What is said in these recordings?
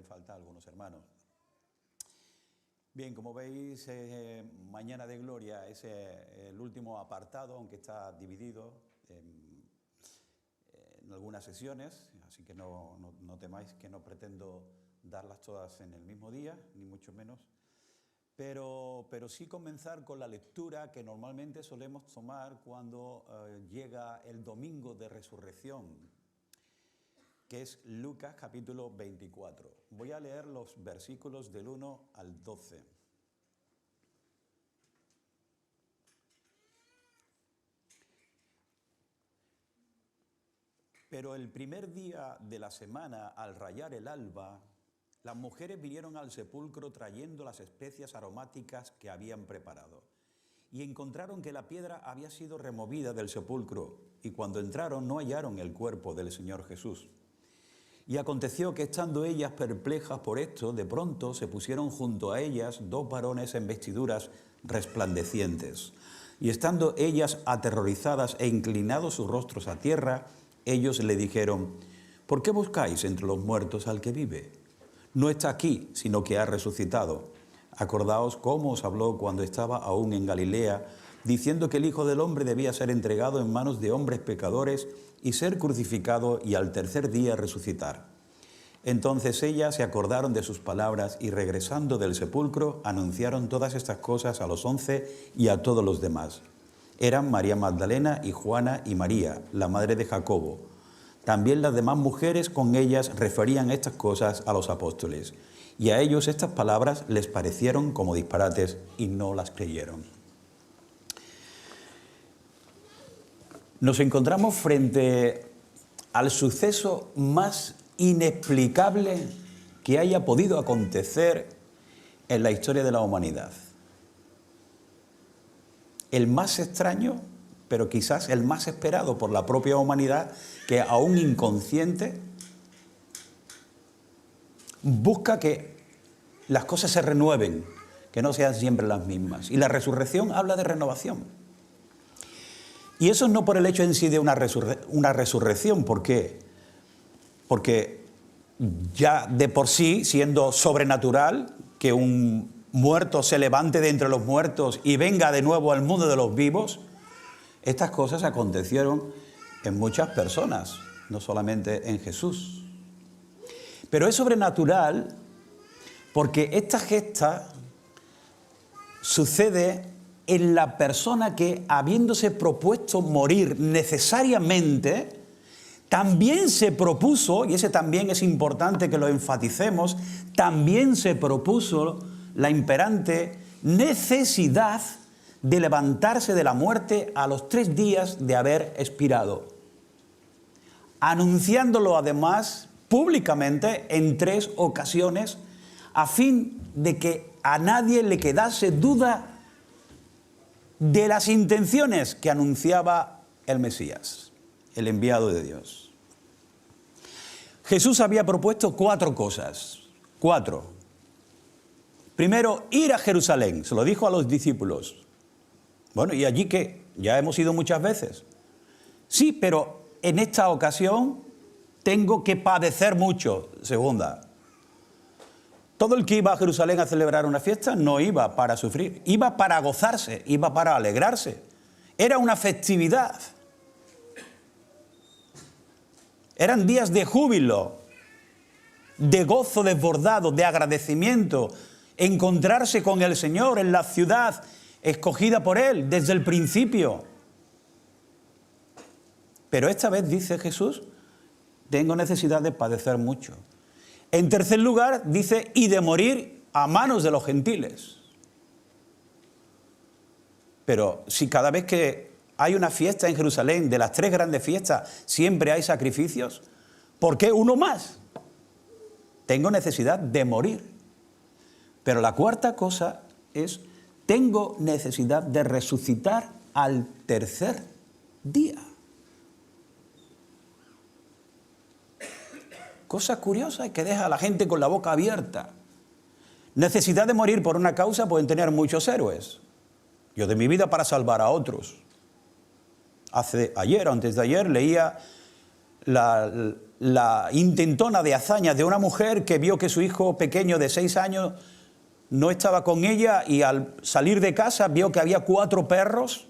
falta algunos hermanos. Bien, como veis, Mañana de Gloria es el último apartado, aunque está dividido en algunas sesiones, así que no temáis que no pretendo darlas todas en el mismo día, ni mucho menos, pero sí comenzar con la lectura que normalmente solemos tomar cuando llega el domingo de resurrección, que es Lucas capítulo 24. Voy a leer los versículos del 1 al 12. Pero el primer día de la semana, al rayar el alba, las mujeres vinieron al sepulcro trayendo las especias aromáticas que habían preparado. Y encontraron que la piedra había sido removida del sepulcro, y cuando entraron no hallaron el cuerpo del Señor Jesús. Y aconteció que estando ellas perplejas por esto, de pronto se pusieron junto a ellas dos varones en vestiduras resplandecientes. Y estando ellas aterrorizadas e inclinados sus rostros a tierra, ellos le dijeron: ¿por qué buscáis entre los muertos al que vive? No está aquí, sino que ha resucitado. Acordaos cómo os habló cuando estaba aún en Galilea, diciendo que el Hijo del Hombre debía ser entregado en manos de hombres pecadores y ser crucificado y al tercer día resucitar. Entonces ellas se acordaron de sus palabras y regresando del sepulcro anunciaron todas estas cosas a los 11 y a todos los demás. Eran María Magdalena y Juana y María, la madre de Jacobo. También las demás mujeres con ellas referían estas cosas a los apóstoles. Y a ellos estas palabras les parecieron como disparates y no las creyeron. Nos encontramos frente al suceso más inexplicable que haya podido acontecer en la historia de la humanidad. El más extraño, pero quizás el más esperado por la propia humanidad, que aún inconsciente busca que las cosas se renueven, que no sean siempre las mismas. Y la resurrección habla de renovación. Y eso no por el hecho en sí de una resurrección. ¿Por qué? Porque ya de por sí, siendo sobrenatural, que un muerto se levante de entre los muertos y venga de nuevo al mundo de los vivos, estas cosas acontecieron en muchas personas, no solamente en Jesús. Pero es sobrenatural porque esta gesta sucede en la persona que, habiéndose propuesto morir necesariamente, también se propuso, y ese también es importante que lo enfaticemos, también se propuso la imperante necesidad de levantarse de la muerte a los 3 días de haber expirado, anunciándolo además públicamente en 3 ocasiones, a fin de que a nadie le quedase duda de las intenciones que anunciaba el Mesías, el enviado de Dios. Jesús había propuesto 4 cosas. 4. Primero, ir a Jerusalén, se lo dijo a los discípulos. Bueno, ¿y allí qué? Ya hemos ido muchas veces. Sí, pero en esta ocasión tengo que padecer mucho. Segunda, todo el que iba a Jerusalén a celebrar una fiesta no iba para sufrir, iba para gozarse, iba para alegrarse. Era una festividad. Eran días de júbilo, de gozo desbordado, de agradecimiento, encontrarse con el Señor en la ciudad escogida por Él desde el principio. Pero esta vez, dice Jesús, tengo necesidad de padecer mucho. En tercer lugar, dice, y de morir a manos de los gentiles. Pero si cada vez que hay una fiesta en Jerusalén, de las 3 grandes fiestas, siempre hay sacrificios, ¿por qué uno más? Tengo necesidad de morir. Pero la cuarta cosa es, tengo necesidad de resucitar al tercer día. Cosa curiosa que deja a la gente con la boca abierta. Necesidad de morir por una causa pueden tener muchos héroes. Yo de mi vida para salvar a otros. Ayer o antes de ayer leía la intentona de hazaña de una mujer que vio que su hijo pequeño de 6 años no estaba con ella y al salir de casa vio que había 4 perros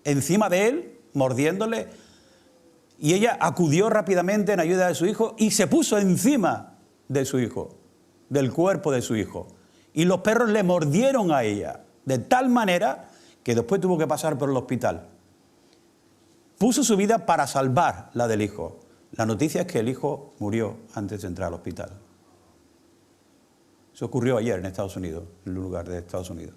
encima de él, mordiéndole, y ella acudió rápidamente en ayuda de su hijo y se puso encima de su hijo, del cuerpo de su hijo. Y los perros le mordieron a ella, de tal manera que después tuvo que pasar por el hospital. Puso su vida para salvar la del hijo. La noticia es que el hijo murió antes de entrar al hospital. Eso ocurrió ayer en Estados Unidos, en un lugar de Estados Unidos.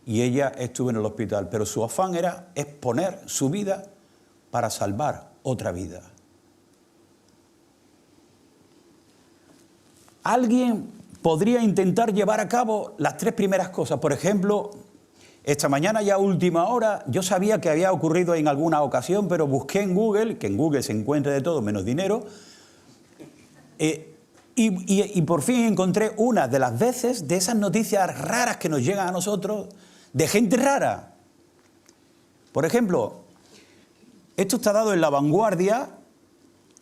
Y ella estuvo en el hospital, pero su afán era exponer su vida para salvar otra vida. Alguien podría intentar llevar a cabo las 3 primeras cosas. Por ejemplo, esta mañana ya a última hora, yo sabía que había ocurrido en alguna ocasión, pero busqué en Google, que en Google se encuentra de todo menos dinero, y por fin encontré una de las veces de esas noticias raras que nos llegan a nosotros, de gente rara. Por ejemplo, esto está dado en La Vanguardia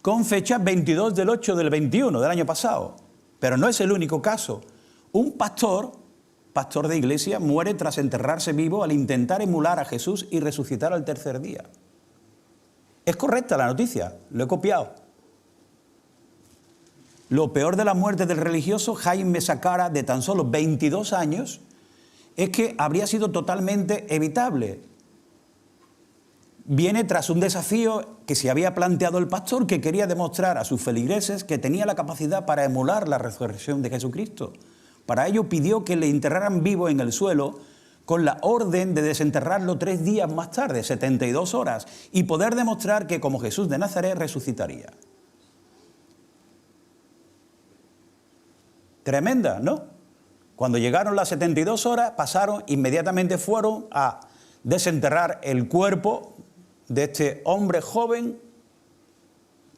con fecha 22 del 8 del 21 del año pasado. Pero no es el único caso. Un pastor de iglesia, muere tras enterrarse vivo al intentar emular a Jesús y resucitar al tercer día. Es correcta la noticia, lo he copiado. Lo peor de la muerte del religioso Jaime Sacara, de tan solo 22 años, es que habría sido totalmente evitable. Viene tras un desafío que se había planteado el pastor, que quería demostrar a sus feligreses que tenía la capacidad para emular la resurrección de Jesucristo. Para ello pidió que le enterraran vivo en el suelo con la orden de desenterrarlo 3 días más tarde, 72 horas, y poder demostrar que como Jesús de Nazaret resucitaría. Tremenda, ¿no? Cuando llegaron las 72 horas, inmediatamente fueron a desenterrar el cuerpo de este hombre joven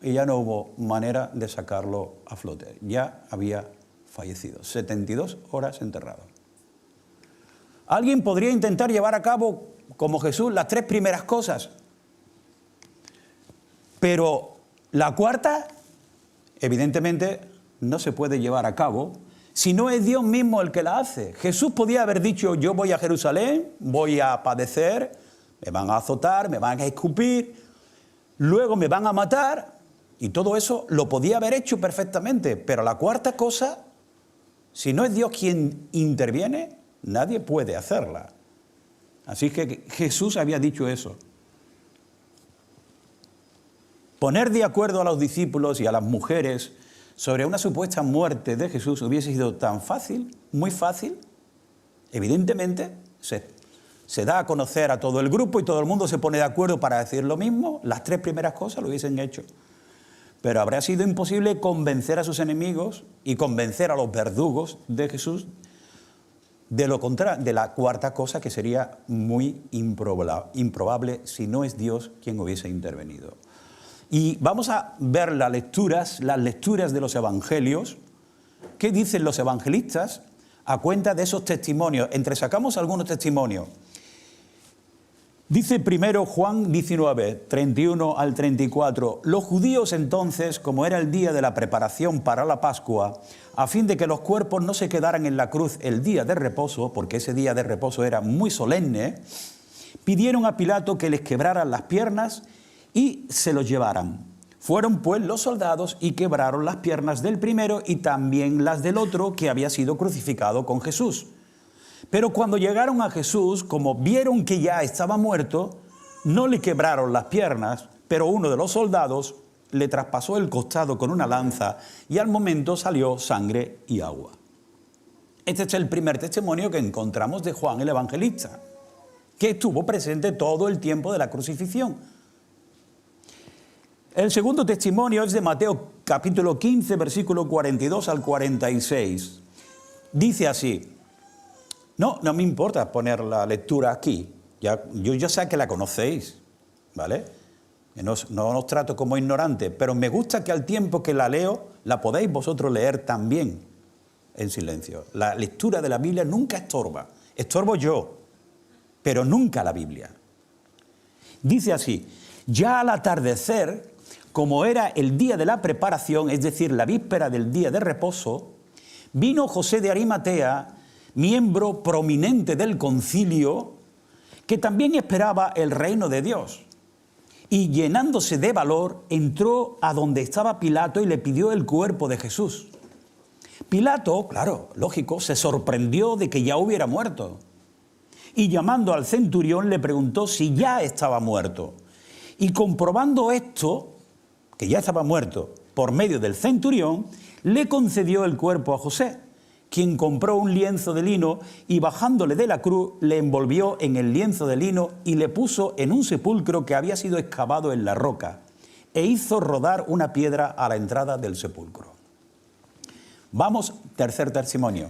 y ya no hubo manera de sacarlo a flote. Ya había fallecido. 72 horas enterrado. Alguien podría intentar llevar a cabo, como Jesús, las 3 primeras cosas. Pero la cuarta, evidentemente, no se puede llevar a cabo si no es Dios mismo el que la hace. Jesús podía haber dicho: yo voy a Jerusalén, voy a padecer, me van a azotar, me van a escupir, luego me van a matar, y todo eso lo podía haber hecho perfectamente. Pero la cuarta cosa, si no es Dios quien interviene, nadie puede hacerla. Así que Jesús había dicho eso. Poner de acuerdo a los discípulos y a las mujeres sobre una supuesta muerte de Jesús hubiese sido tan fácil, muy fácil. Evidentemente, se da a conocer a todo el grupo y todo el mundo se pone de acuerdo para decir lo mismo. Las 3 primeras cosas lo hubiesen hecho. Pero habría sido imposible convencer a sus enemigos y convencer a los verdugos de Jesús de lo contrario, de la cuarta cosa, que sería muy improbable si no es Dios quien hubiese intervenido. Y vamos a ver las lecturas de los evangelios. ¿Qué dicen los evangelistas a cuenta de esos testimonios? Entresacamos algunos testimonios. Dice primero Juan 19, 31 al 34. Los judíos entonces, como era el día de la preparación para la Pascua, a fin de que los cuerpos no se quedaran en la cruz el día de reposo, porque ese día de reposo era muy solemne, pidieron a Pilato que les quebraran las piernas y se los llevaran. Fueron pues los soldados y quebraron las piernas del primero y también las del otro que había sido crucificado con Jesús. Pero cuando llegaron a Jesús, como vieron que ya estaba muerto, no le quebraron las piernas, pero uno de los soldados le traspasó el costado con una lanza y al momento salió sangre y agua. Este es el primer testimonio que encontramos de Juan el Evangelista, que estuvo presente todo el tiempo de la crucifixión. El segundo testimonio es de Mateo capítulo 15, versículo 42 al 46. Dice así: no me importa poner la lectura aquí, yo ya sé que la conocéis, ¿vale? No os trato como ignorante, pero me gusta que al tiempo que la leo, la podéis vosotros leer también en silencio. La lectura de la Biblia nunca estorbo yo, pero nunca la Biblia. Dice así: ya al atardecer, como era el día de la preparación, es decir, la víspera del día de reposo, vino José de Arimatea, miembro prominente del concilio, que también esperaba el reino de Dios. Y llenándose de valor, entró a donde estaba Pilato y le pidió el cuerpo de Jesús. Pilato, claro, lógico, se sorprendió de que ya hubiera muerto. Y llamando al centurión le preguntó si ya estaba muerto. Y comprobando esto, que ya estaba muerto, por medio del centurión, le concedió el cuerpo a José, quien compró un lienzo de lino y bajándole de la cruz le envolvió en el lienzo de lino y le puso en un sepulcro que había sido excavado en la roca e hizo rodar una piedra a la entrada del sepulcro. Vamos, tercer testimonio.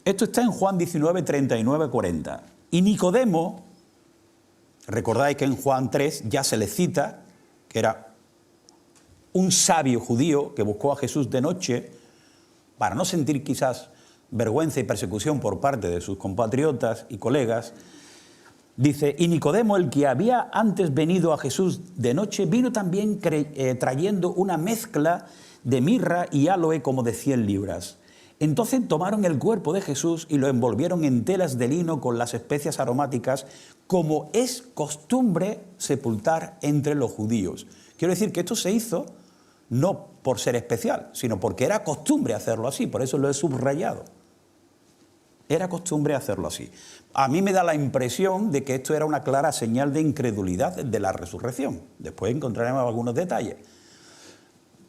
Esto está en Juan 19, 39, 40. Y Nicodemo, recordáis que en Juan 3 ya se le cita, que era un sabio judío que buscó a Jesús de noche para no sentir quizás vergüenza y persecución por parte de sus compatriotas y colegas. Dice, y Nicodemo, el que había antes venido a Jesús de noche, vino también trayendo una mezcla de mirra y áloe como de 100 libras. Entonces tomaron el cuerpo de Jesús y lo envolvieron en telas de lino con las especias aromáticas, como es costumbre sepultar entre los judíos. Quiero decir que esto se hizo no por ser especial, sino porque era costumbre hacerlo así, por eso lo he subrayado. Era costumbre hacerlo así. A mí me da la impresión de que esto era una clara señal de incredulidad de la resurrección. Después encontraremos algunos detalles.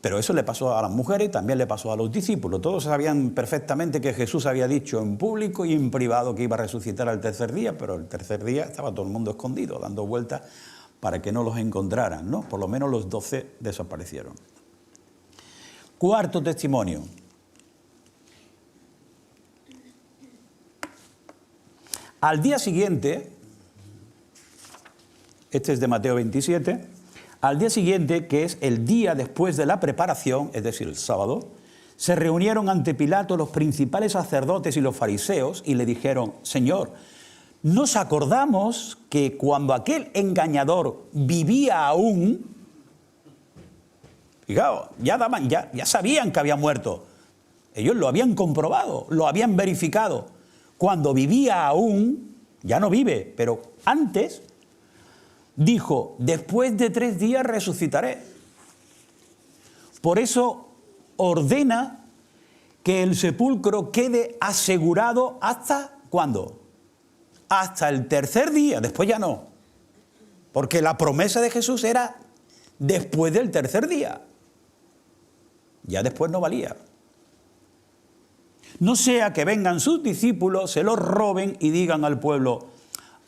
Pero eso le pasó a las mujeres y también le pasó a los discípulos. Todos sabían perfectamente que Jesús había dicho en público y en privado que iba a resucitar al tercer día, pero el tercer día estaba todo el mundo escondido, dando vueltas para que no los encontraran, ¿no? Por lo menos los 12 desaparecieron. Cuarto testimonio. Al día siguiente, este es de Mateo 27, al día siguiente, que es el día después de la preparación, es decir, el sábado, se reunieron ante Pilato los principales sacerdotes y los fariseos y le dijeron, Señor, nos acordamos que cuando aquel engañador vivía aún, fijaos, ya sabían que había muerto, ellos lo habían comprobado, lo habían verificado, cuando vivía aún, ya no vive, pero antes dijo, después de 3 días resucitaré. Por eso ordena que el sepulcro quede asegurado hasta ¿cuándo? Hasta el tercer día, después ya no. Porque la promesa de Jesús era después del tercer día. Ya después no valía. No sea que vengan sus discípulos, se los roben y digan al pueblo,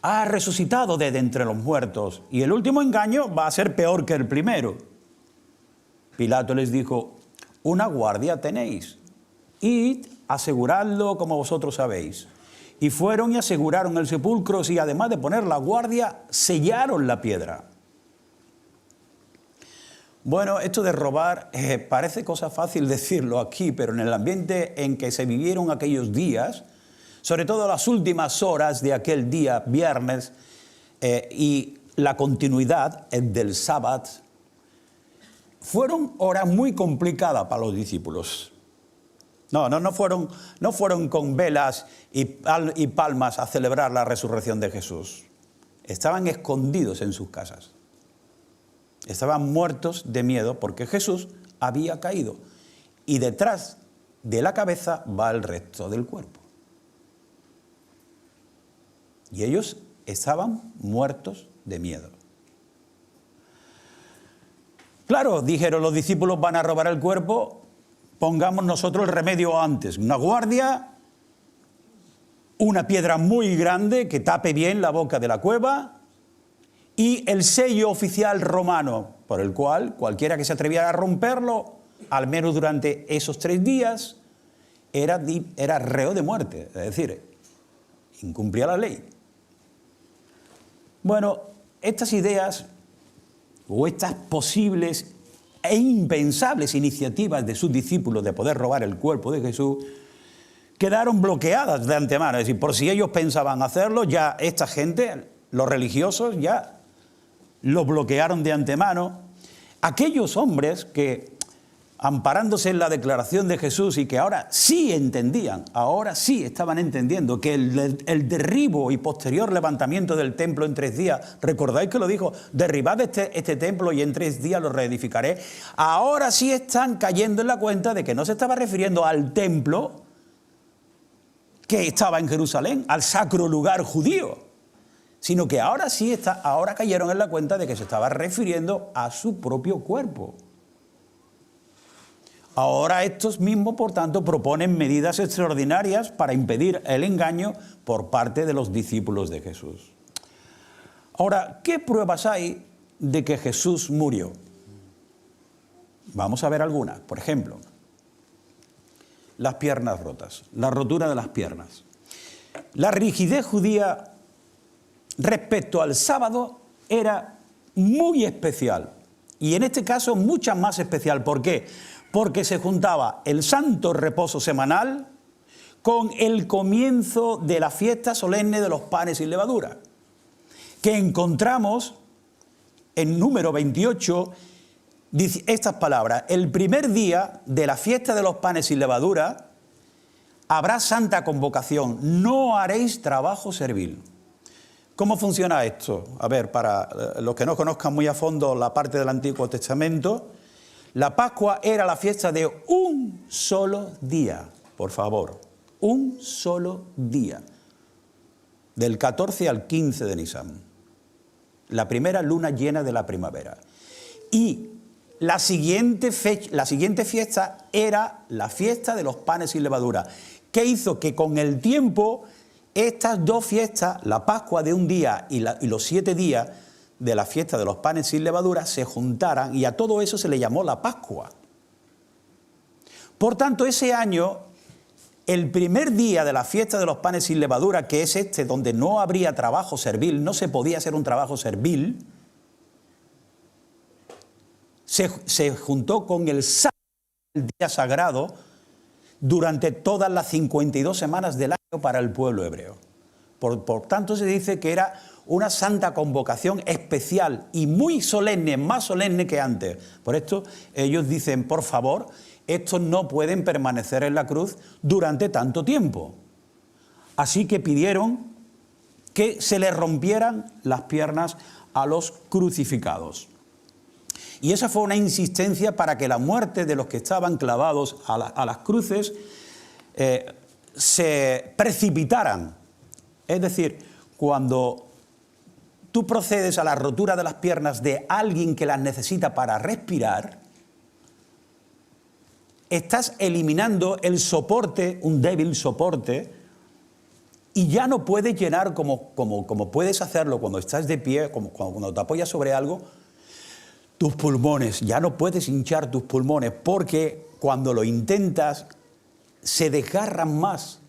ha resucitado desde entre los muertos, y el último engaño va a ser peor que el primero. Pilato les dijo, una guardia tenéis, id, aseguradlo como vosotros sabéis. Y fueron y aseguraron el sepulcro, y además de poner la guardia, sellaron la piedra. Bueno, esto de robar parece cosa fácil decirlo aquí, pero en el ambiente en que se vivieron aquellos días, sobre todo las últimas horas de aquel día, viernes, y la continuidad del sábado, fueron horas muy complicadas para los discípulos. No fueron con velas y palmas a celebrar la resurrección de Jesús. Estaban escondidos en sus casas. Estaban muertos de miedo porque Jesús había caído. Y detrás de la cabeza va el resto del cuerpo. Y ellos estaban muertos de miedo. Claro, dijeron los discípulos, van a robar el cuerpo, pongamos nosotros el remedio antes. Una guardia, una piedra muy grande que tape bien la boca de la cueva y el sello oficial romano, por el cual cualquiera que se atreviera a romperlo, al menos durante esos 3 días, era reo de muerte, es decir, incumplía la ley. Bueno, estas ideas o estas posibles e impensables iniciativas de sus discípulos de poder robar el cuerpo de Jesús quedaron bloqueadas de antemano. Es decir, por si ellos pensaban hacerlo, ya esta gente, los religiosos, ya lo bloquearon de antemano. Aquellos hombres que, amparándose en la declaración de Jesús y que ahora sí entendían, ahora sí estaban entendiendo que el derribo y posterior levantamiento del templo en 3 días, recordáis que lo dijo, derribad este templo y en 3 días lo reedificaré, ahora sí están cayendo en la cuenta de que no se estaba refiriendo al templo que estaba en Jerusalén, al sacro lugar judío, sino que ahora sí ahora cayeron en la cuenta de que se estaba refiriendo a su propio cuerpo. Ahora estos mismos, por tanto, proponen medidas extraordinarias para impedir el engaño por parte de los discípulos de Jesús. Ahora, ¿qué pruebas hay de que Jesús murió? Vamos a ver algunas. Por ejemplo, las piernas rotas, la rotura de las piernas. La rigidez judía respecto al sábado era muy especial. Y en este caso, mucha más especial. ¿Por qué? Porque se juntaba el santo reposo semanal con el comienzo de la fiesta solemne de los panes sin levadura, que encontramos en número 28, dice estas palabras: el primer día de la fiesta de los panes sin levadura habrá santa convocación, no haréis trabajo servil. ¿Cómo funciona esto? A ver, para los que no conozcan muy a fondo la parte del Antiguo Testamento, la Pascua era la fiesta de un solo día, por favor, un solo día, del 14 al 15 de Nisan, la primera luna llena de la primavera. Y la siguiente fiesta era la fiesta de los panes sin levadura, que hizo que con el tiempo estas dos fiestas, la Pascua de un día y los 7 días de la fiesta de los panes sin levadura, se juntaran, y a todo eso se le llamó la Pascua. Por tanto, ese año, el primer día de la fiesta de los panes sin levadura, que es este donde no habría trabajo servil, no se podía hacer un trabajo servil, se juntó con el sábado, el día sagrado, durante todas las 52 semanas del año para el pueblo hebreo. Por tanto, se dice que era una santa convocación especial y muy solemne, más solemne que antes. Por esto ellos dicen, por favor, estos no pueden permanecer en la cruz durante tanto tiempo. Así que pidieron que se les rompieran las piernas a los crucificados. Y esa fue una insistencia para que la muerte de los que estaban clavados a las cruces se precipitaran. Es decir, cuando tú procedes a la rotura de las piernas de alguien que las necesita para respirar, estás eliminando el soporte, un débil soporte, y ya no puedes llenar como puedes hacerlo cuando estás de pie, cuando te apoyas sobre algo, tus pulmones. Ya no puedes hinchar tus pulmones porque cuando lo intentas se desgarran más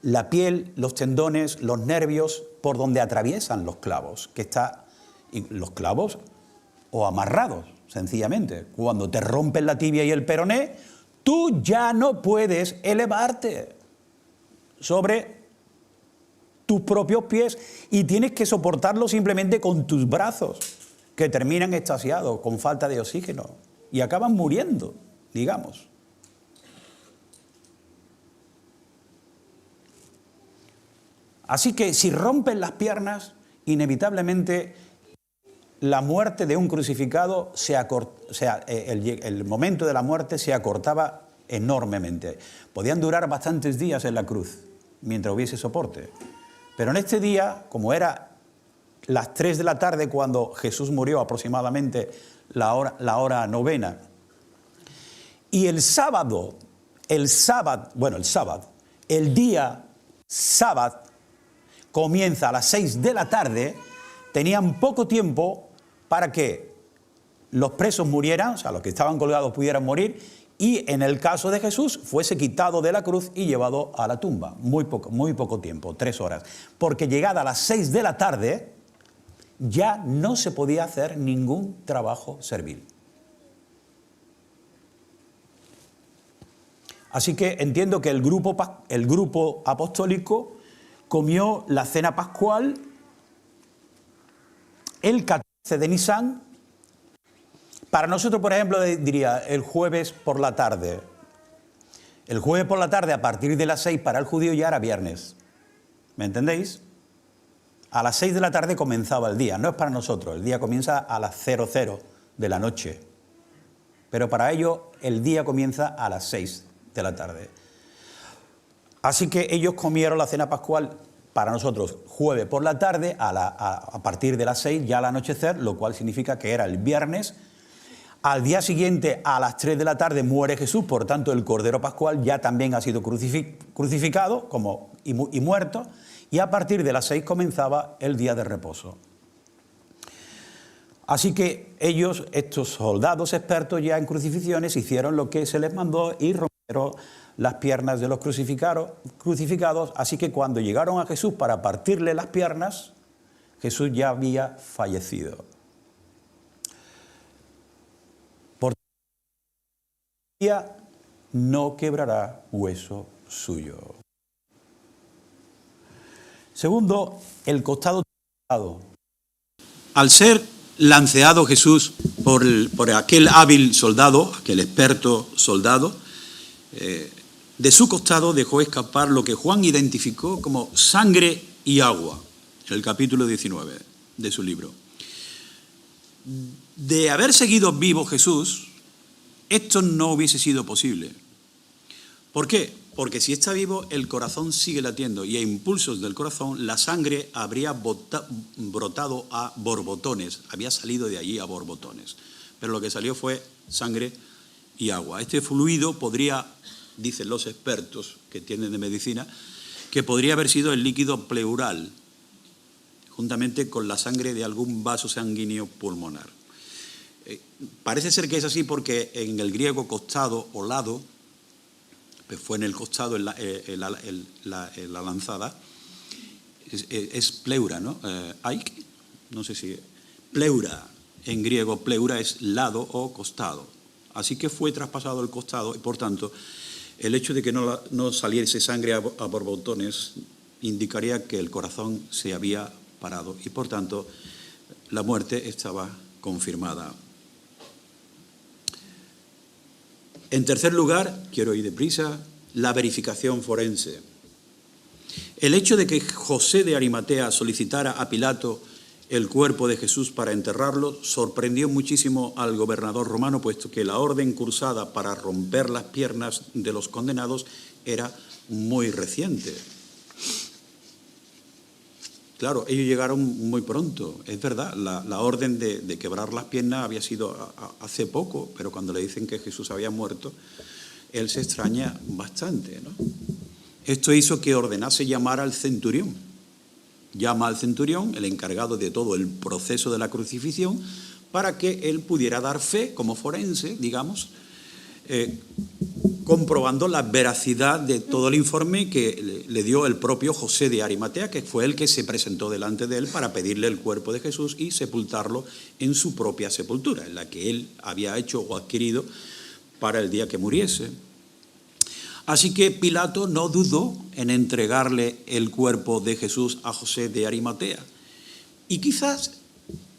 la piel, los tendones, los nervios, por donde atraviesan los clavos, los clavos o amarrados, sencillamente. Cuando te rompen la tibia y el peroné, tú ya no puedes elevarte sobre tus propios pies y tienes que soportarlo simplemente con tus brazos, que terminan extasiados, con falta de oxígeno, y acaban muriendo, digamos. Así que si rompen las piernas, inevitablemente la muerte de un crucificado, el momento de la muerte se acortaba enormemente. Podían durar bastantes días en la cruz, mientras hubiese soporte. Pero en este día, como era las 3 de la tarde cuando Jesús murió, aproximadamente la hora novena, y el día sábado, comienza a las 6 de la tarde, tenían poco tiempo para que los presos murieran, o sea, los que estaban colgados pudieran morir, y en el caso de Jesús fuese quitado de la cruz y llevado a la tumba. Muy poco tiempo, 3 horas. Porque llegada a las 6 de la tarde, ya no se podía hacer ningún trabajo servil. Así que entiendo que el grupo apostólico comió la cena pascual el 14 de Nisan. Para nosotros, por ejemplo, diría el jueves por la tarde. El jueves por la tarde, a partir de las 6, para el judío ya era viernes. ¿Me entendéis? A las 6 de la tarde comenzaba el día. No es para nosotros, el día comienza a las 00 de la noche. Pero para ellos el día comienza a las 6 de la tarde. Así que ellos comieron la cena pascual para nosotros jueves por la tarde, a partir de las 6 ya al anochecer, lo cual significa que era el viernes. Al día siguiente, a las 3 de la tarde, muere Jesús, por tanto el Cordero Pascual ya también ha sido crucificado y muerto, y a partir de las 6 comenzaba el día de reposo. Así que ellos, estos soldados expertos ya en crucifixiones, hicieron lo que se les mandó y rompieron las piernas de los crucificados, así que cuando llegaron a Jesús para partirle las piernas, Jesús ya había fallecido. Por día no quebrará hueso suyo. Segundo, el costado. Al ser lanceado Jesús por aquel hábil soldado, aquel experto soldado, de su costado dejó escapar lo que Juan identificó como sangre y agua, en el capítulo 19 de su libro. De haber seguido vivo Jesús, esto no hubiese sido posible. ¿Por qué? Porque si está vivo, el corazón sigue latiendo y a impulsos del corazón la sangre habría brotado a borbotones, había salido de allí a borbotones. Pero lo que salió fue sangre y agua. Este fluido podría, dicen los expertos que entienden de medicina, que podría haber sido el líquido pleural, juntamente con la sangre de algún vaso sanguíneo pulmonar. Parece ser que es así porque en el griego costado o lado, fue en el costado en la lanzada, es pleura, ¿no? No sé si... Pleura, en griego, pleura es lado o costado. Así que fue traspasado el costado y, por tanto, el hecho de que no saliese sangre a borbotones indicaría que el corazón se había parado y, por tanto, la muerte estaba confirmada. En tercer lugar, quiero ir deprisa, la verificación forense. El hecho de que José de Arimatea solicitara a Pilato el cuerpo de Jesús para enterrarlo sorprendió muchísimo al gobernador romano, puesto que la orden cursada para romper las piernas de los condenados era muy reciente. Claro, ellos llegaron muy pronto, es verdad, la orden de quebrar las piernas había sido hace poco, pero cuando le dicen que Jesús había muerto, él se extraña bastante, ¿no? Esto hizo que ordenase llamar al centurión. Llama al centurión, el encargado de todo el proceso de la crucifixión, para que él pudiera dar fe, como forense, digamos, comprobando la veracidad de todo el informe que le dio el propio José de Arimatea, que fue el que se presentó delante de él para pedirle el cuerpo de Jesús y sepultarlo en su propia sepultura, en la que él había hecho o adquirido para el día que muriese. Así que Pilato no dudó en entregarle el cuerpo de Jesús a José de Arimatea. Y quizás,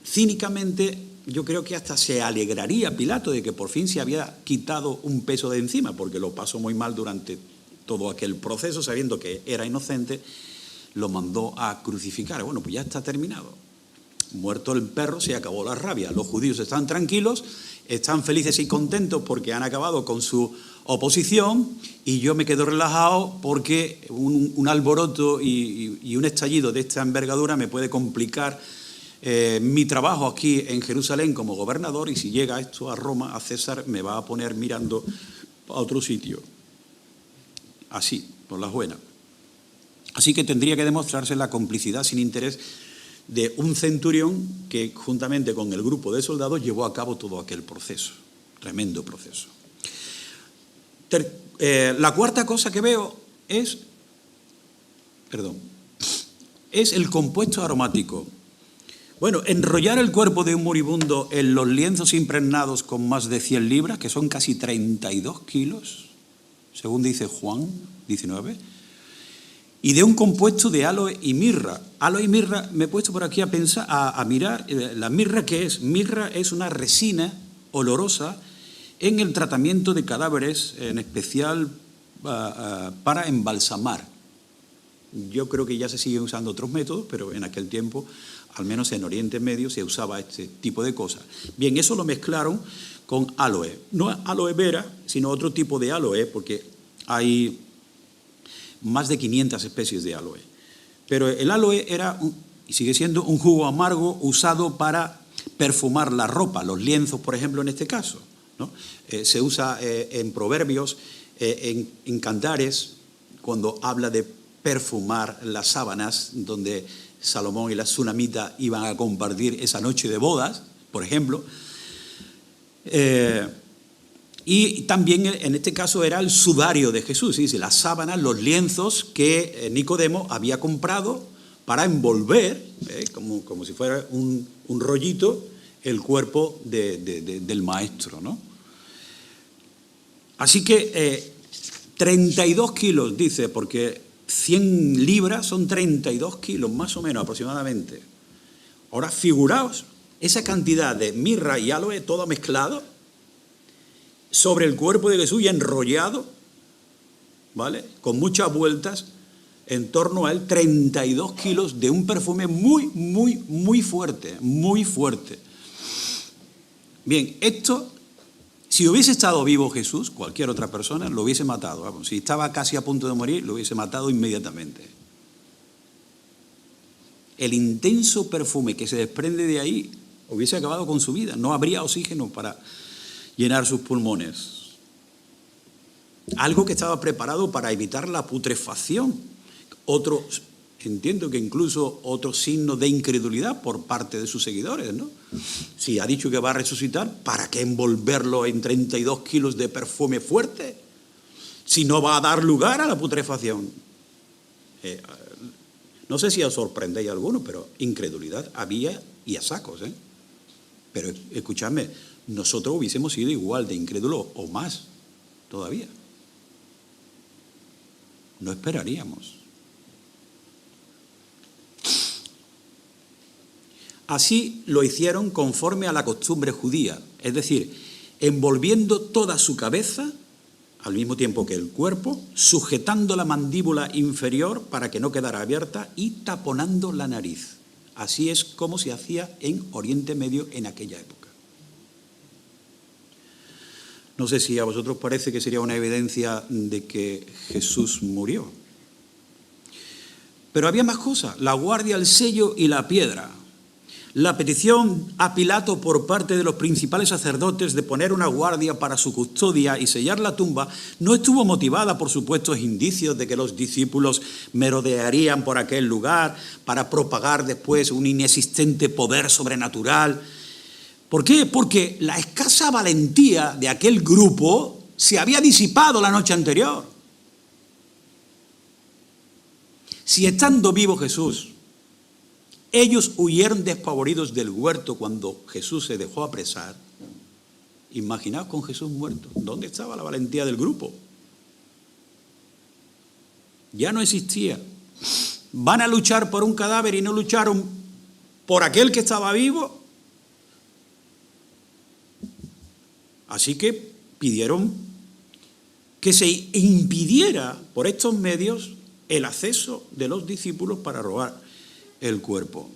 cínicamente, yo creo que hasta se alegraría Pilato de que por fin se había quitado un peso de encima, porque lo pasó muy mal durante todo aquel proceso, sabiendo que era inocente, lo mandó a crucificar. Bueno, pues ya está terminado. Muerto el perro, se acabó la rabia. Los judíos están tranquilos, están felices y contentos porque han acabado con su oposición y yo me quedo relajado porque un alboroto y un estallido de esta envergadura me puede complicar mi trabajo aquí en Jerusalén como gobernador, y si llega esto a Roma, a César, me va a poner mirando a otro sitio. Así, por las buenas. Así que tendría que demostrarse la complicidad sin interés de un centurión que, juntamente con el grupo de soldados, llevó a cabo todo aquel proceso. Tremendo proceso. La cuarta cosa que veo es el compuesto aromático. Bueno, enrollar el cuerpo de un moribundo en los lienzos impregnados con más de 100 libras, que son casi 32 kilos, según dice Juan 19, y de un compuesto de áloe y mirra. Áloe y mirra, me he puesto por aquí a pensar, a mirar, la mirra, ¿qué es? Mirra es una resina olorosa en el tratamiento de cadáveres, en especial para embalsamar. Yo creo que ya se siguen usando otros métodos, pero en aquel tiempo, al menos en Oriente Medio, se usaba este tipo de cosas. Bien, eso lo mezclaron con aloe. No aloe vera, sino otro tipo de aloe, porque hay más de 500 especies de aloe. Pero el aloe era, y sigue siendo, un jugo amargo usado para perfumar la ropa, los lienzos, por ejemplo, en este caso, ¿no? Se usa en proverbios, en cantares, cuando habla de perfumar las sábanas, donde Salomón y la Sunamita iban a compartir esa noche de bodas, por ejemplo. Y también en este caso era el sudario de Jesús, ¿sí? Las sábanas, los lienzos que Nicodemo había comprado para envolver, como si fuera un rollito, el cuerpo del maestro, ¿no? Así que 32 kilos, dice, porque 100 libras son 32 kilos, más o menos aproximadamente. Ahora, figuraos esa cantidad de mirra y aloe, todo mezclado, sobre el cuerpo de Jesús y enrollado, ¿vale? Con muchas vueltas, en torno a él, 32 kilos de un perfume muy, muy, muy fuerte, muy fuerte. Bien, esto, si hubiese estado vivo Jesús, cualquier otra persona, lo hubiese matado. Vamos, si estaba casi a punto de morir, lo hubiese matado inmediatamente. El intenso perfume que se desprende de ahí hubiese acabado con su vida. No habría oxígeno para llenar sus pulmones. Algo que estaba preparado para evitar la putrefacción. Entiendo que incluso otro signo de incredulidad por parte de sus seguidores, ¿no? Si ha dicho que va a resucitar, ¿para qué envolverlo en 32 kilos de perfume fuerte? Si no va a dar lugar a la putrefacción. No sé si os sorprendéis a alguno, pero incredulidad había y a sacos, ¿eh? Pero escuchadme, nosotros hubiésemos sido igual de incrédulos o más todavía. No esperaríamos. Así lo hicieron conforme a la costumbre judía, es decir, envolviendo toda su cabeza, al mismo tiempo que el cuerpo, sujetando la mandíbula inferior para que no quedara abierta y taponando la nariz. Así es como se hacía en Oriente Medio en aquella época. No sé si a vosotros parece que sería una evidencia de que Jesús murió. Pero había más cosas, la guardia, el sello y la piedra. La petición a Pilato por parte de los principales sacerdotes de poner una guardia para su custodia y sellar la tumba no estuvo motivada por supuestos indicios de que los discípulos merodearían por aquel lugar para propagar después un inexistente poder sobrenatural. ¿Por qué? Porque la escasa valentía de aquel grupo se había disipado la noche anterior. Si estando vivo Jesús, ellos huyeron despavoridos del huerto cuando Jesús se dejó apresar, imaginaos con Jesús muerto, ¿dónde estaba la valentía del grupo? Ya no existía. Van a luchar por un cadáver y no lucharon por aquel que estaba vivo. Así que pidieron que se impidiera por estos medios el acceso de los discípulos para robar el cuerpo.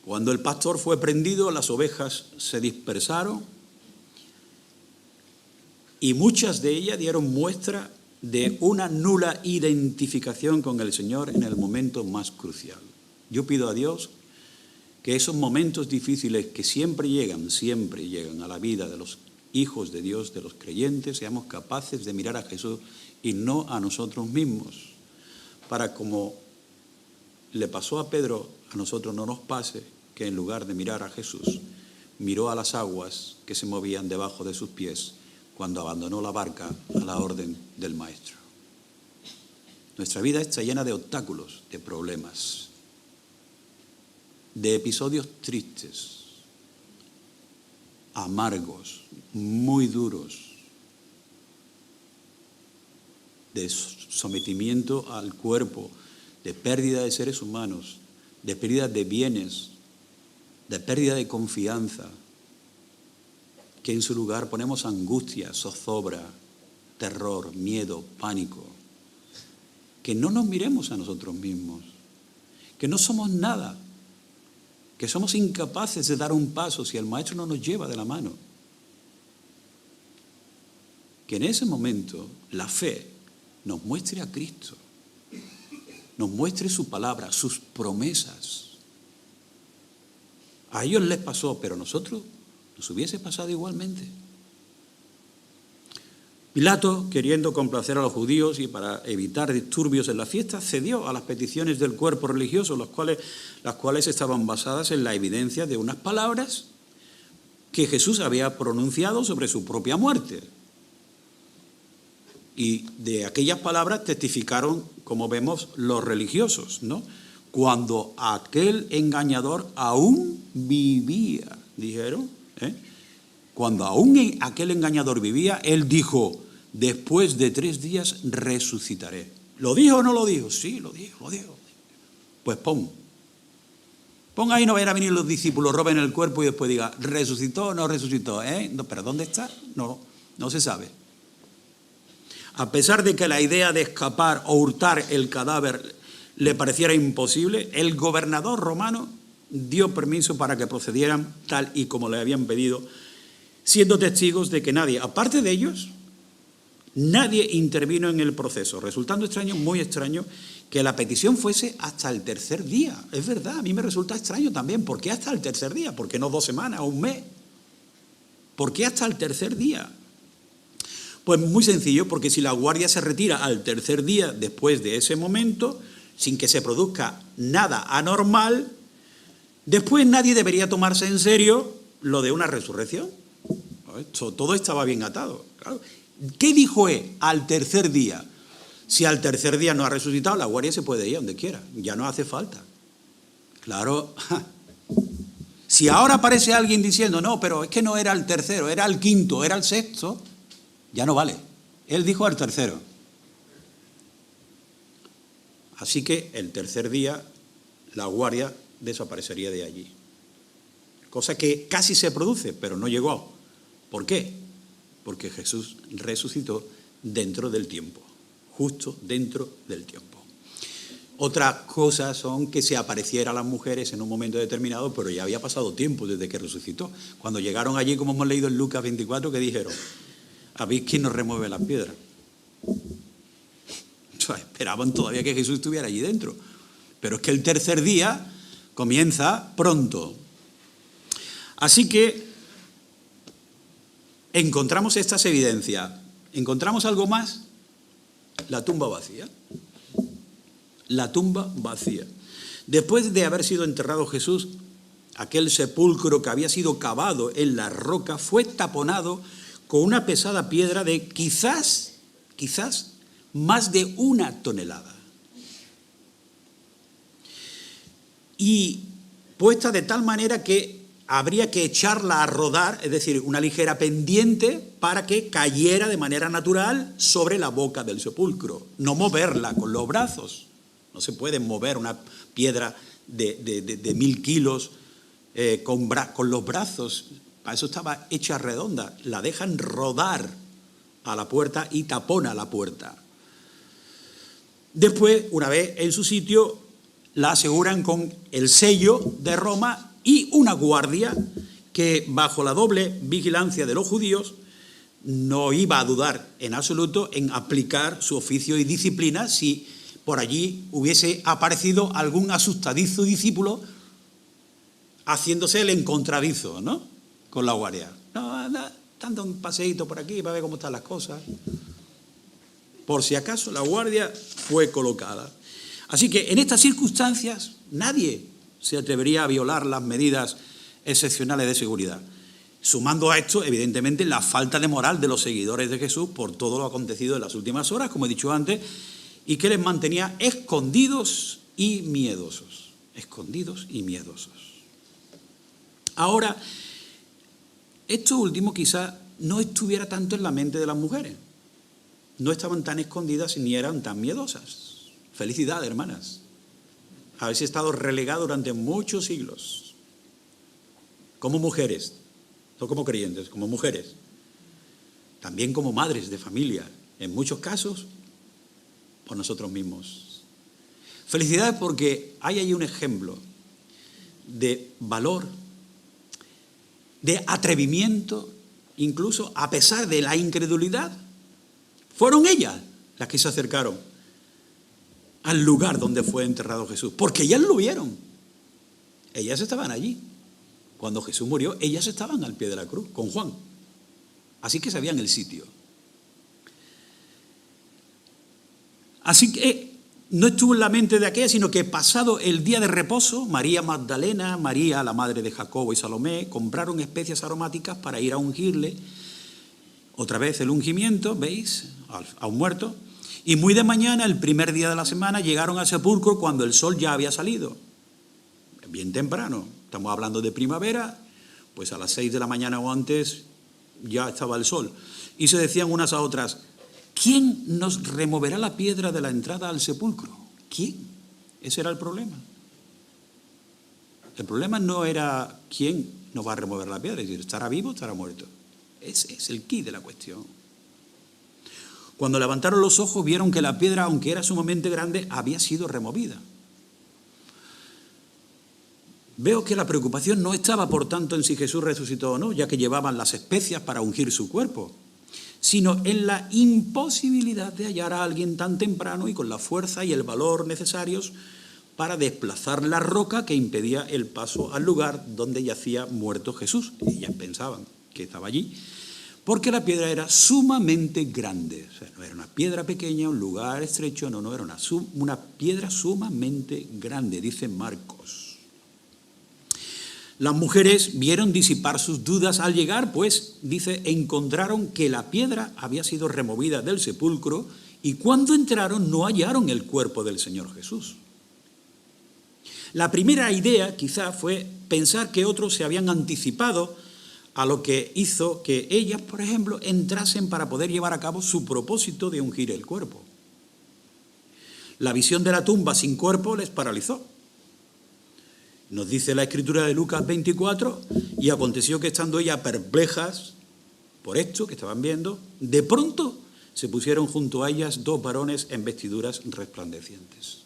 Cuando el pastor fue prendido, las ovejas se dispersaron y muchas de ellas dieron muestra de una nula identificación con el Señor en el momento más crucial. Yo pido a Dios que esos momentos difíciles que siempre llegan a la vida de los hijos de Dios, de los creyentes, seamos capaces de mirar a Jesús y no a nosotros mismos, para como le pasó a Pedro, a nosotros no nos pase que en lugar de mirar a Jesús, miró a las aguas que se movían debajo de sus pies cuando abandonó la barca a la orden del Maestro. Nuestra vida está llena de obstáculos, de problemas, de episodios tristes, amargos, muy duros, de sometimiento al cuerpo, de pérdida de seres humanos, de pérdida de bienes, de pérdida de confianza, que en su lugar ponemos angustia, zozobra, terror, miedo, pánico. Que no nos miremos a nosotros mismos, que no somos nada, que somos incapaces de dar un paso si el Maestro no nos lleva de la mano. Que en ese momento la fe nos muestre a Cristo, nos muestre su palabra, sus promesas. A ellos les pasó, pero a nosotros nos hubiese pasado igualmente. Pilato, queriendo complacer a los judíos y para evitar disturbios en la fiesta, cedió a las peticiones del cuerpo religioso, las cuales estaban basadas en la evidencia de unas palabras que Jesús había pronunciado sobre su propia muerte. Y de aquellas palabras testificaron, como vemos, los religiosos, ¿no? Cuando aquel engañador aún vivía, dijeron, Cuando aún aquel engañador vivía, él dijo: después de 3 días resucitaré. ¿Lo dijo o no lo dijo? Sí, lo dijo. Pues pon ahí, no vayan a venir los discípulos, roben el cuerpo y después diga, ¿resucitó o no resucitó? No, ¿pero dónde está? No se sabe. A pesar de que la idea de escapar o hurtar el cadáver le pareciera imposible, el gobernador romano dio permiso para que procedieran tal y como le habían pedido, siendo testigos de que nadie, aparte de ellos, nadie intervino en el proceso, resultando extraño, muy extraño, que la petición fuese hasta el 3er día. Es verdad, a mí me resulta extraño también. ¿Por qué hasta el 3er día? ¿Por qué no 2 semanas o 1 mes? ¿Por qué hasta el 3er día? Pues muy sencillo, porque si la guardia se retira al 3er día después de ese momento, sin que se produzca nada anormal, después nadie debería tomarse en serio lo de una resurrección. Todo estaba bien atado. Claro. ¿Qué dijo al 3er día? Si al 3er día no ha resucitado, la guardia se puede ir a donde quiera. Ya no hace falta. Claro. Si ahora aparece alguien diciendo, no, pero es que no era el 3er, era el 5º, era el 6º, ya no vale. Él dijo al 3er. Así que el 3er día la guardia desaparecería de allí. Cosa que casi se produce, pero no llegó. ¿Por qué? Porque Jesús resucitó dentro del tiempo, justo dentro del tiempo. Otras cosas son que se apareciera a las mujeres en un momento determinado, pero ya había pasado tiempo desde que resucitó. Cuando llegaron allí, como hemos leído en Lucas 24, que dijeron, ¿habéis quién nos remueve las piedras? O sea, esperaban todavía que Jesús estuviera allí dentro. Pero es que el 3er día comienza pronto. Así que encontramos estas evidencias. ¿Encontramos algo más? La tumba vacía. La tumba vacía. Después de haber sido enterrado Jesús, aquel sepulcro que había sido cavado en la roca fue taponado con una pesada piedra de quizás más de 1 tonelada. Y puesta de tal manera que habría que echarla a rodar, es decir, una ligera pendiente para que cayera de manera natural sobre la boca del sepulcro. No moverla con los brazos. No se puede mover una piedra de 1000 kilos con los brazos. Para eso estaba hecha redonda. La dejan rodar a la puerta y tapona la puerta. Después, una vez en su sitio, la aseguran con el sello de Roma y una guardia que, bajo la doble vigilancia de los judíos, no iba a dudar en absoluto en aplicar su oficio y disciplina si por allí hubiese aparecido algún asustadizo discípulo haciéndose el encontradizo, ¿no?, con la guardia. No, anda, dando un paseíto por aquí para ver cómo están las cosas. Por si acaso, la guardia fue colocada. Así que en estas circunstancias nadie se atrevería a violar las medidas excepcionales de seguridad. Sumando a esto, evidentemente, la falta de moral de los seguidores de Jesús por todo lo acontecido en las últimas horas, como he dicho antes, y que les mantenía escondidos y miedosos. Escondidos y miedosos. Ahora, esto último quizá no estuviera tanto en la mente de las mujeres. no estaban tan escondidas ni eran tan miedosas. Felicidad, hermanas. Habéis estado relegadas durante muchos siglos. Como mujeres, no como creyentes, como mujeres. También como madres de familia, en muchos casos, por nosotros mismos. Felicidades porque hay ahí un ejemplo de valor, de atrevimiento, incluso a pesar de la incredulidad. Fueron ellas las que se acercaron al lugar donde fue enterrado Jesús, porque ellas lo vieron. Ellas estaban allí. Cuando Jesús murió, ellas estaban al pie de la cruz con Juan. Así que sabían el sitio. Así que no estuvo en la mente de aquella, sino que pasado el día de reposo, María Magdalena, María, la madre de Jacobo y Salomé, compraron especias aromáticas para ir a ungirle. Otra vez el ungimiento, ¿veis? A un muerto. Y muy de mañana, el primer día de la semana, llegaron al sepulcro cuando el sol ya había salido. Bien temprano. Estamos hablando de primavera, pues a las 6 de la mañana o antes ya estaba el sol. Y se decían unas a otras: ¿quién nos removerá la piedra de la entrada al sepulcro? ¿Quién? Ese era el problema. El problema no era quién nos va a remover la piedra, es decir, ¿estará vivo o estará muerto? Ese es el quid de la cuestión. Cuando levantaron los ojos, vieron que la piedra, aunque era sumamente grande, había sido removida. Veo que la preocupación no estaba, por tanto, en si Jesús resucitó o no, ya que llevaban las especias para ungir su cuerpo, sino en la imposibilidad de hallar a alguien tan temprano y con la fuerza y el valor necesarios para desplazar la roca que impedía el paso al lugar donde yacía muerto Jesús. Ellas pensaban que estaba allí, porque la piedra era sumamente grande. O sea, no era una piedra pequeña, un lugar estrecho, no, era una piedra sumamente grande, dice Marcos. Las mujeres vieron disipar sus dudas al llegar, pues, dice, encontraron que la piedra había sido removida del sepulcro y cuando entraron no hallaron el cuerpo del Señor Jesús. La primera idea quizá fue pensar que otros se habían anticipado a lo que hizo que ellas, por ejemplo, entrasen para poder llevar a cabo su propósito de ungir el cuerpo. La visión de la tumba sin cuerpo les paralizó. Nos dice la escritura de Lucas 24, y aconteció que estando ellas perplejas por esto que estaban viendo, de pronto se pusieron junto a ellas dos varones en vestiduras resplandecientes.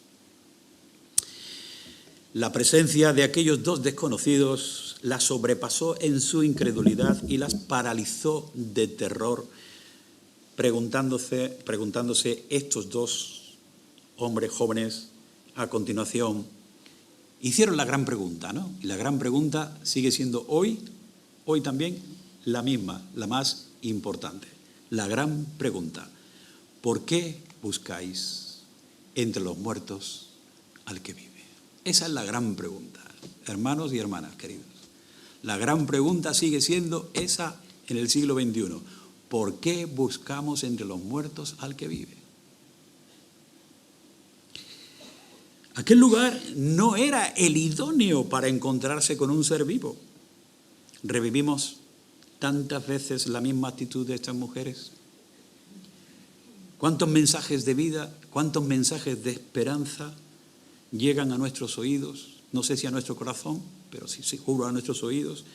La presencia de aquellos dos desconocidos las sobrepasó en su incredulidad y las paralizó de terror, preguntándose estos dos hombres jóvenes a continuación. Hicieron la gran pregunta, ¿no? Y la gran pregunta sigue siendo hoy también la misma, la más importante. La gran pregunta: ¿por qué buscáis entre los muertos al que vive? Esa es la gran pregunta, hermanos y hermanas queridos. La gran pregunta sigue siendo esa en el siglo XXI. ¿Por qué buscamos entre los muertos al que vive? Aquel lugar no era el idóneo para encontrarse con un ser vivo. Revivimos tantas veces la misma actitud de estas mujeres. ¿Cuántos mensajes de vida, cuántos mensajes de esperanza llegan a nuestros oídos? No sé si a nuestro corazón, pero sí seguro a nuestros oídos.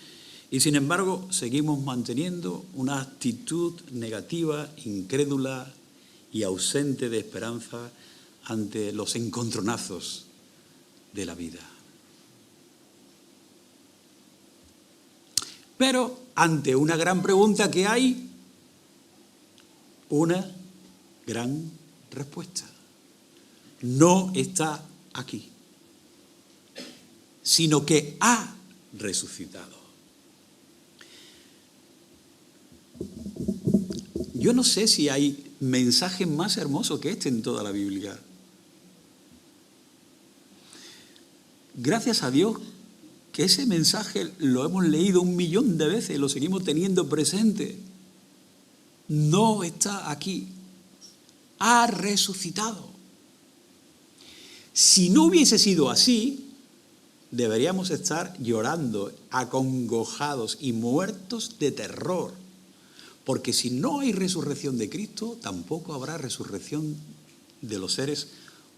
Y sin embargo, seguimos manteniendo una actitud negativa, incrédula y ausente de esperanza ante los encontronazos de la vida. Pero ante una gran pregunta que hay, una gran respuesta. No está aquí, sino que ha resucitado. Yo no sé si hay mensaje más hermoso que este en toda la Biblia. Gracias a Dios que ese mensaje lo hemos leído 1.000.000 de veces y lo seguimos teniendo presente. No está aquí. Ha resucitado. Si no hubiese sido así, deberíamos estar llorando, acongojados y muertos de terror, Porque si no hay resurrección de Cristo, tampoco habrá resurrección de los seres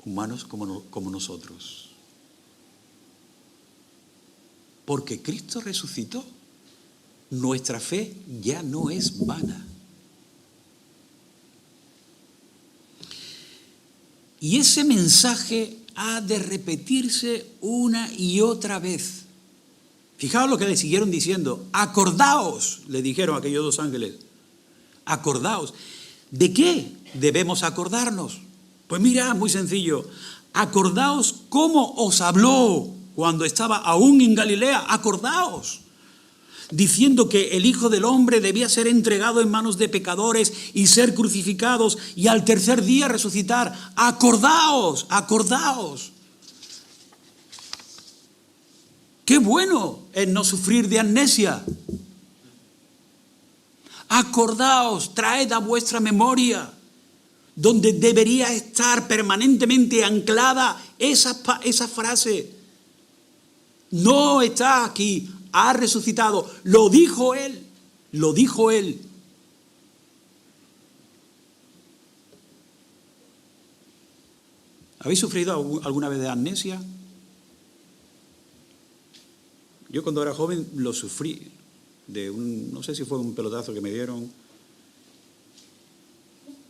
humanos como nosotros. Porque Cristo resucitó. Nuestra fe ya no es vana. Y ese mensaje ha de repetirse una y otra vez. Fijaos lo que le siguieron diciendo. Acordaos, le dijeron aquellos dos ángeles. Acordaos. ¿De qué debemos acordarnos? Pues mira, muy sencillo. Acordaos cómo os habló cuando estaba aún en Galilea. Acordaos. Diciendo que el Hijo del Hombre debía ser entregado en manos de pecadores y ser crucificados y al tercer día resucitar. Acordaos, acordaos. Qué bueno es no sufrir de amnesia. Acordaos, traed a vuestra memoria, donde debería estar permanentemente anclada esa frase. No está aquí. Ha resucitado, lo dijo Él, lo dijo Él. ¿Habéis sufrido alguna vez de amnesia? Yo cuando era joven lo sufrí, no sé si fue un pelotazo que me dieron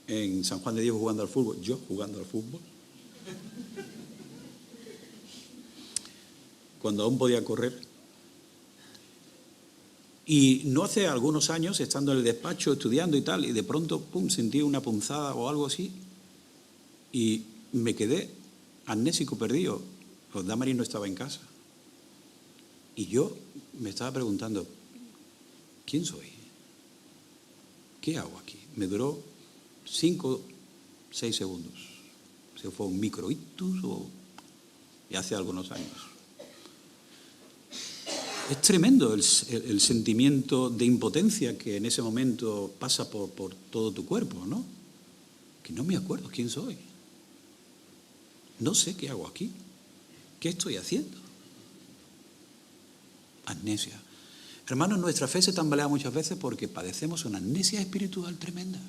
en San Juan de Dios jugando al fútbol, yo jugando al fútbol, cuando aún podía correr. Y no hace algunos años, estando en el despacho, estudiando y tal, y de pronto, pum, sentí una punzada o algo así, y me quedé amnésico, perdido. Pues Damaris no estaba en casa. Y yo me estaba preguntando, ¿quién soy? ¿Qué hago aquí? Me duró 5, 6 segundos. Si fue un microictus y hace algunos años. Es tremendo el sentimiento de impotencia que en ese momento pasa por todo tu cuerpo, ¿no? Que no me acuerdo quién soy. No sé qué hago aquí. ¿Qué estoy haciendo? Amnesia. Hermanos, nuestra fe se tambalea muchas veces porque padecemos una amnesia espiritual tremenda.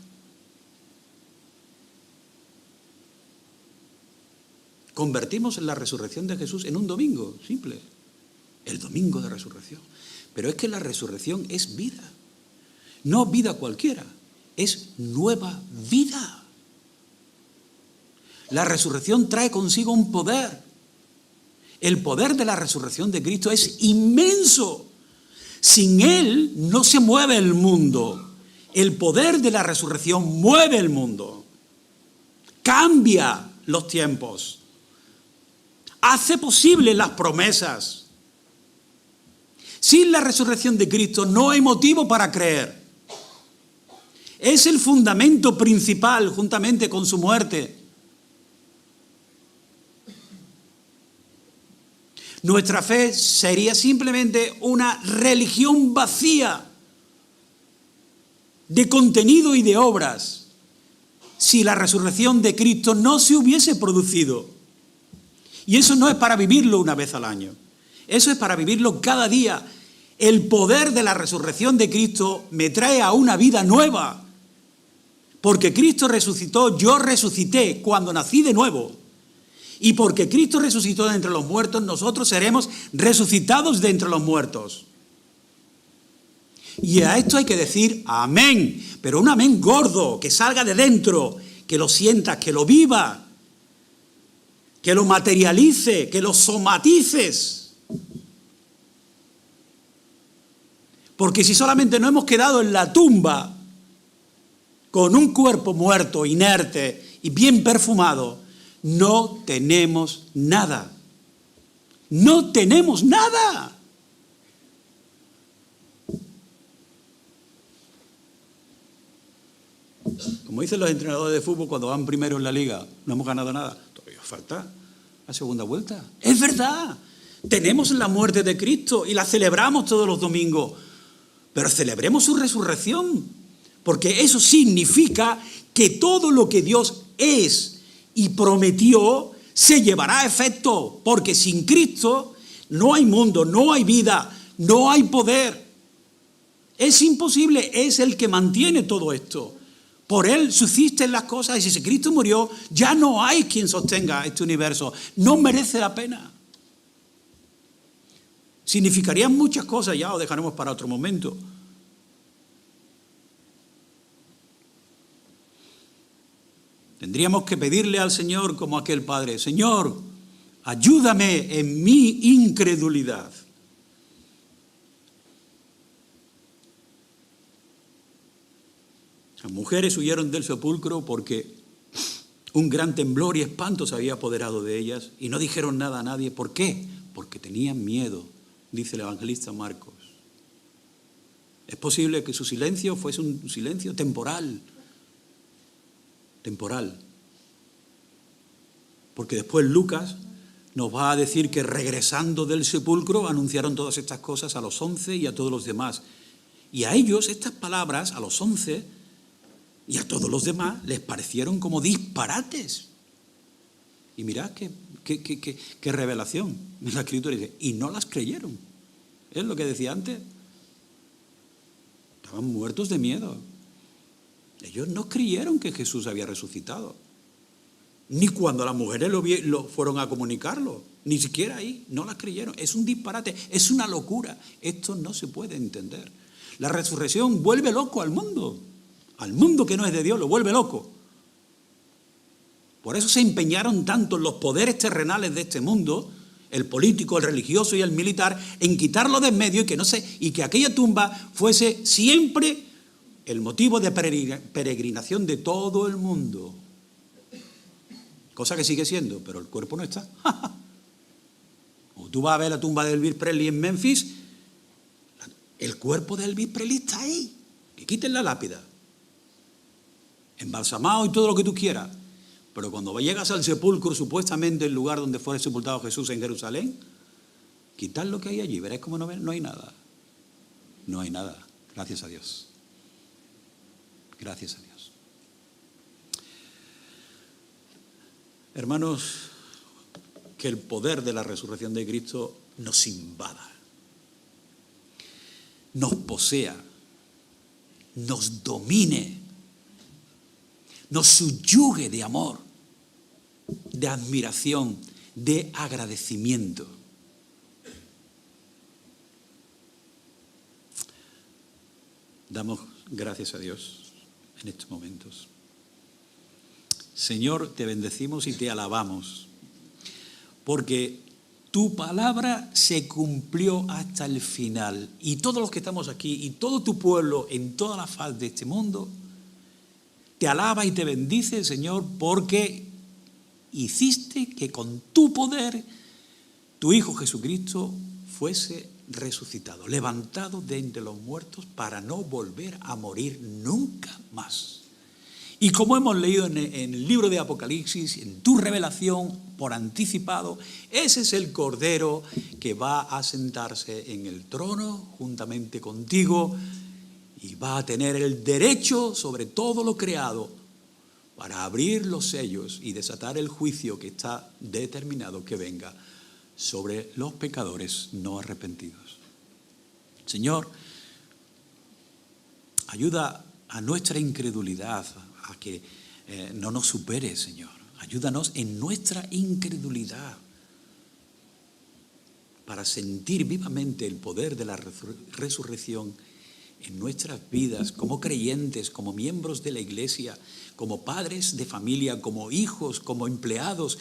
Convertimos la resurrección de Jesús en un domingo, simple. El domingo de resurrección. Pero es que la resurrección es vida. No vida cualquiera. Es nueva vida. La resurrección trae consigo un poder. El poder de la resurrección de Cristo es inmenso. Sin Él no se mueve el mundo. El poder de la resurrección mueve el mundo. Cambia los tiempos. Hace posible las promesas. Sin la resurrección de Cristo no hay motivo para creer. Es el fundamento principal juntamente con su muerte. Nuestra fe sería simplemente una religión vacía de contenido y de obras si la resurrección de Cristo no se hubiese producido. Y eso no es para vivirlo una vez al año. Eso es para vivirlo cada día. El poder de la resurrección de Cristo me trae a una vida nueva. Porque Cristo resucitó, yo resucité cuando nací de nuevo. Y porque Cristo resucitó de entre los muertos, nosotros seremos resucitados de entre los muertos. Y a esto hay que decir amén. Pero un amén gordo, que salga de dentro, que lo sientas, que lo viva, que lo materialice, que lo somatices. Porque si solamente nos hemos quedado en la tumba con un cuerpo muerto, inerte y bien perfumado, no tenemos nada. No tenemos nada. Como dicen los entrenadores de fútbol cuando van primero en la liga, no hemos ganado nada. Todavía falta la segunda vuelta. Es verdad. Tenemos la muerte de Cristo y la celebramos todos los domingos. Pero celebremos su resurrección, porque eso significa que todo lo que Dios es y prometió se llevará a efecto, porque sin Cristo no hay mundo, no hay vida, no hay poder. Es imposible, es el que mantiene todo esto. Por Él subsisten las cosas y si Cristo murió, ya no hay quien sostenga este universo. No merece la pena. Significarían muchas cosas, ya lo dejaremos para otro momento. Tendríamos que pedirle al Señor como aquel padre: Señor, ayúdame en mi incredulidad. Las mujeres huyeron del sepulcro porque un gran temblor y espanto se había apoderado de ellas y no dijeron nada a nadie. ¿Por qué? Porque tenían miedo, dice el evangelista Marcos. Es posible que su silencio fuese un silencio temporal. Porque después Lucas nos va a decir que regresando del sepulcro anunciaron todas estas cosas a los 11 y a todos los demás. Y a ellos estas palabras, a los 11 y a todos los demás, les parecieron como disparates. Y mirad qué revelación. En la Escritura dice, y no las creyeron. Es lo que decía antes. Estaban muertos de miedo. Ellos no creyeron que Jesús había resucitado. Ni cuando las mujeres lo fueron a comunicarlo. Ni siquiera ahí. No las creyeron. Es un disparate. Es una locura. Esto no se puede entender. La resurrección vuelve loco al mundo. Al mundo que no es de Dios lo vuelve loco. Por eso se empeñaron tanto los poderes terrenales de este mundo, el político, el religioso y el militar, en quitarlo de en medio y que aquella tumba fuese siempre el motivo de peregrinación de todo el mundo. Cosa que sigue siendo, pero el cuerpo no está. O tú vas a ver la tumba de Elvis Presley en Memphis, el cuerpo de Elvis Presley está ahí. Que quiten la lápida. Embalsamado y todo lo que tú quieras. Pero cuando llegas al sepulcro, supuestamente el lugar donde fue sepultado Jesús en Jerusalén, quitad lo que hay allí, veréis cómo no hay nada. No hay nada. Gracias a Dios. Gracias a Dios. Hermanos, que el poder de la resurrección de Cristo nos invada, nos posea, nos domine, nos subyugue de amor, de admiración, de agradecimiento. Damos gracias a Dios en estos momentos. Señor, te bendecimos y te alabamos, porque tu palabra se cumplió hasta el final. Y todos los que estamos aquí y todo tu pueblo en toda la faz de este mundo te alaba y te bendice, Señor, porque hiciste que con tu poder tu Hijo Jesucristo fuese resucitado, levantado de entre los muertos para no volver a morir nunca más. Y como hemos leído en el libro de Apocalipsis, en tu revelación por anticipado, ese es el Cordero que va a sentarse en el trono juntamente contigo y va a tener el derecho sobre todo lo creado para abrir los sellos y desatar el juicio que está determinado que venga sobre los pecadores no arrepentidos. Señor, ayuda a nuestra incredulidad a que no nos supere, Señor. Ayúdanos en nuestra incredulidad para sentir vivamente el poder de la resurrección en nuestras vidas, como creyentes, como miembros de la Iglesia, como padres de familia, como hijos, como empleados,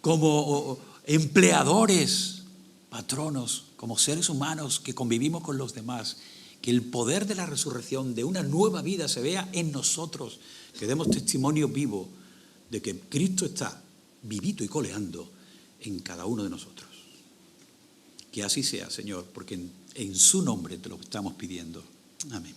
como empleadores, patronos, como seres humanos que convivimos con los demás. Que el poder de la resurrección, de una nueva vida, se vea en nosotros, que demos testimonio vivo de que Cristo está vivito y coleando en cada uno de nosotros. Que así sea, Señor, porque en su nombre te lo estamos pidiendo. Amén.